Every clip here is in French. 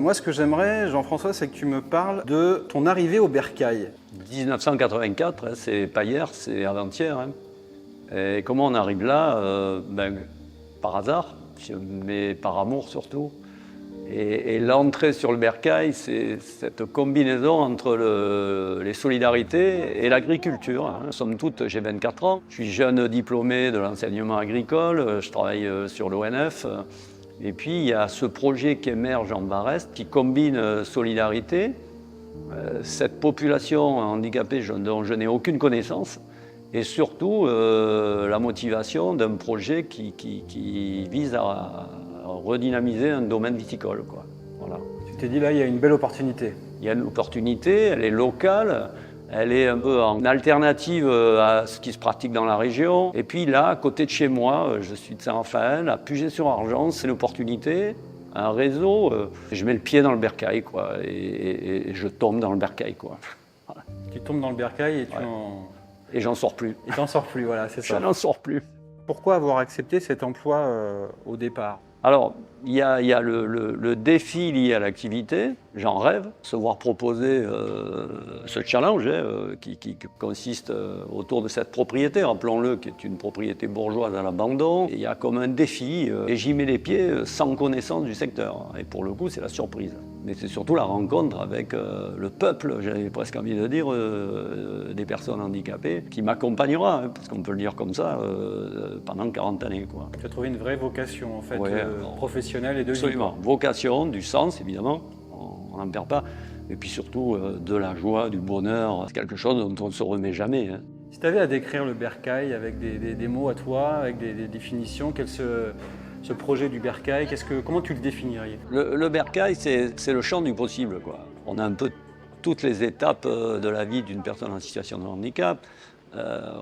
Moi, ce que j'aimerais, Jean-François, c'est que tu me parles de ton arrivée au Bercail. 1984, hein, c'est pas hier, c'est avant-hier. Hein. Et comment on arrive là par hasard, mais par amour surtout. Et l'entrée sur le Bercail, c'est cette combinaison entre les solidarités et l'agriculture. Hein. Somme toute, j'ai 24 ans, je suis jeune diplômé de l'enseignement agricole, je travaille sur l'ONF. Et puis, il y a ce projet qui émerge en Barest, qui combine solidarité, cette population handicapée dont je n'ai aucune connaissance, et surtout la motivation d'un projet qui vise à redynamiser un domaine viticole, quoi. Voilà. Tu t'es dit, là, il y a une belle opportunité. Il y a une opportunité, elle est locale, elle est un peu en alternative à ce qui se pratique dans la région. Et puis là, à côté de chez moi, je suis de Saint-Raphaël, à Puget-sur-Argence, c'est une opportunité, un réseau. Je mets le pied dans le Bercail, quoi, et je tombe dans le Bercail, quoi. Voilà. Tu tombes dans le Bercail et Et j'en sors plus. Et t'en sors plus, voilà, c'est ça. Je n'en sors plus. Pourquoi avoir accepté cet emploi au départ? Alors, il y a le défi lié à l'activité, j'en rêve, se voir proposer ce challenge qui consiste autour de cette propriété, rappelons-le, qui est une propriété bourgeoise à l'abandon. Il y a comme un défi et j'y mets les pieds sans connaissance du secteur. Et pour le coup, c'est la surprise. Mais c'est surtout la rencontre avec le peuple, j'avais presque envie de dire, des personnes handicapées, qui m'accompagnera, hein, parce qu'on peut le dire comme ça, pendant 40 années, quoi. Tu as trouvé une vraie vocation, en fait, professionnelle et de vie. Absolument. Vocation, du sens, évidemment, on n'en perd pas. Et puis surtout, de la joie, du bonheur. C'est quelque chose dont on ne se remet jamais. Hein. Si tu avais à décrire le Bercail avec des mots à toi, avec des définitions, ce projet du Bercail, comment tu le définirais? Le Bercail, c'est le champ du possible, quoi. On a un peu toutes les étapes de la vie d'une personne en situation de handicap.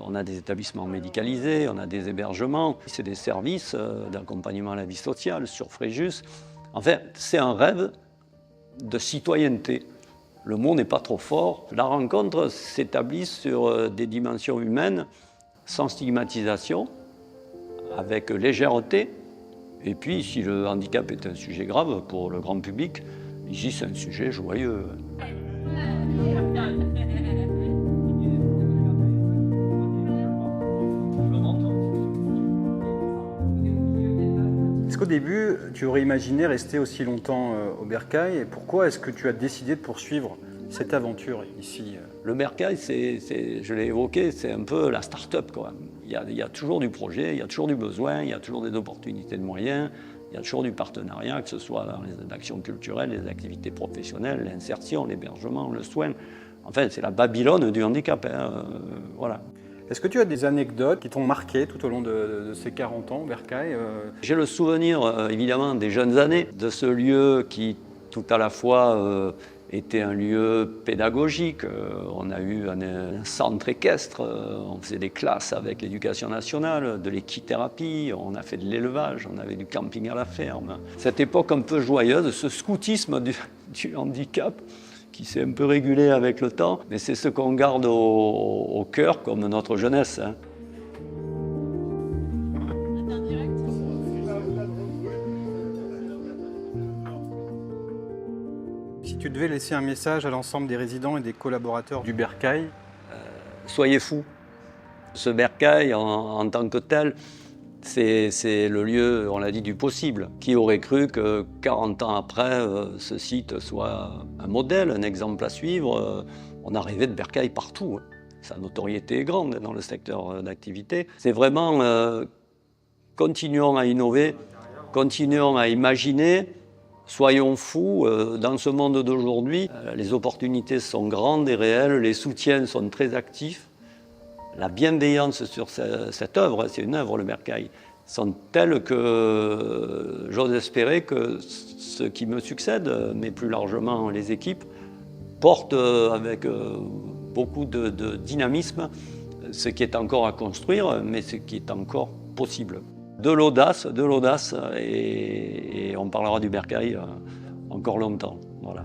On a des établissements médicalisés, on a des hébergements, c'est des services d'accompagnement à la vie sociale sur Fréjus. En fait, c'est un rêve de citoyenneté. Le mot n'est pas trop fort. La rencontre s'établit sur des dimensions humaines, sans stigmatisation, avec légèreté. Et puis, si le handicap est un sujet grave pour le grand public, ici c'est un sujet joyeux. Est-ce qu'au début, tu aurais imaginé rester aussi longtemps au Bercail? Et pourquoi est-ce que tu as décidé de poursuivre cette aventure ici? Le Bercail, je l'ai évoqué, c'est un peu la start-up, quoi. Il y a toujours du projet, il y a toujours du besoin, il y a toujours des opportunités de moyens, il y a toujours du partenariat, que ce soit dans les actions culturelles, les activités professionnelles, l'insertion, l'hébergement, le soin. Enfin, c'est la Babylone du handicap, hein, voilà. Est-ce que tu as des anecdotes qui t'ont marqué tout au long de ces 40 ans au Bercail? J'ai le souvenir, évidemment, des jeunes années, de ce lieu qui, tout à la fois, était un lieu pédagogique. On a eu un centre équestre, on faisait des classes avec l'éducation nationale, de l'équithérapie, on a fait de l'élevage, on avait du camping à la ferme. Cette époque un peu joyeuse, ce scoutisme du handicap, qui s'est un peu régulé avec le temps, mais c'est ce qu'on garde au cœur comme notre jeunesse. Hein. Si tu devais laisser un message à l'ensemble des résidents et des collaborateurs du Bercail? Soyez fous. Ce Bercail, en tant que tel, c'est le lieu, on l'a dit, du possible. Qui aurait cru que 40 ans après, ce site soit un modèle, un exemple à suivre? On a rêvé de Bercail partout. Hein. Sa notoriété est grande dans le secteur d'activité. C'est vraiment, continuons à innover, continuons à imaginer, soyons fous. Dans ce monde d'aujourd'hui, les opportunités sont grandes et réelles, les soutiens sont très actifs. La bienveillance sur cette œuvre, c'est une œuvre, le Bercail, sont telles que j'ose espérer que ceux qui me succèdent, mais plus largement les équipes, portent avec beaucoup de dynamisme ce qui est encore à construire, mais ce qui est encore possible. De l'audace, et on parlera du Bercail encore longtemps. Voilà.